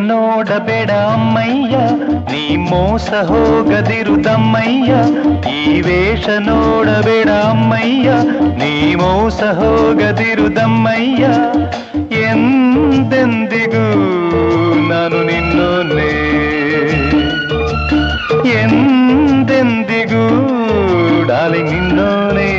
ನೋಡಬೇಡ ಅಮ್ಮಯ್ಯ, ನೀ ಮೋಸ ಹೋಗದಿರುದಮ್ಮಯ್ಯ. ಈ ವೇಷ ನೋಡಬೇಡ ಅಮ್ಮಯ್ಯ, ನೀ ಮೋಸ ಹೋಗದಿರುದಮ್ಮಯ್ಯ. ಎಂದೆಂದಿಗೂ ನಾನು ನಿನ್ನೋನೆ, ಎಂದೆಂದಿಗೂ ಡಾರ್ಲಿಂಗ್ ನಿನ್ನೋನೆ.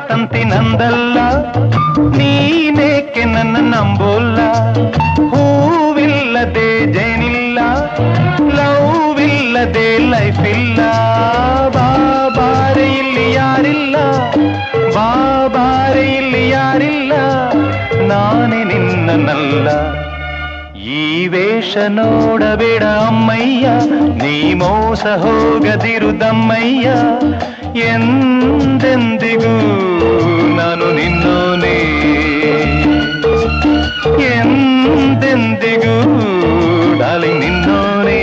ತಂತಿನಂದಲ್ಲ, ನೀನೇಕೆ ನನ್ನ ನಂಬೋಲ್ಲ. ಹೂವಿಲ್ಲದೆ ಜೇನಿಲ್ಲ, ಲವ್ ಇಲ್ಲದೆ ಲೈಫ್ ಇಲ್ಲ. ಬಾಬಾರೆ ಇಲ್ಲಿ ಯಾರಿಲ್ಲ, ಬಾಬಾರೆ ಇಲ್ಲಿ ಯಾರಿಲ್ಲ, ನಾನೇ ನಿನ್ನನಲ್ಲ. ಈ ವೇಷ ನೋಡಬೇಡ ಅಮ್ಮಯ್ಯ, ನೀ ಮೋಸ ಹೋಗದಿರುದಮ್ಮಯ್ಯ. ಎಂದೆಂದಿಗೂ ನಾನು ನಿನ್ನೋನೆ, ಎಂದೆಂದಿಗೂ ಡಾರ್ಲಿಂಗ್ ನಿನ್ನೋನೆ.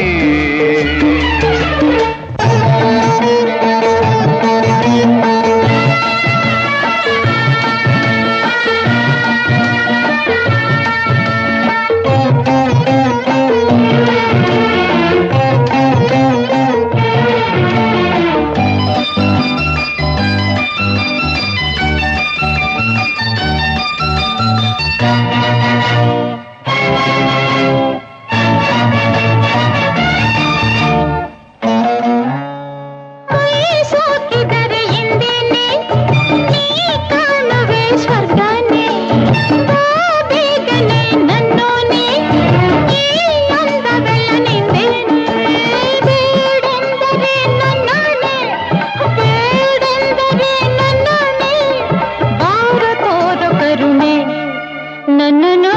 ನನ್ನ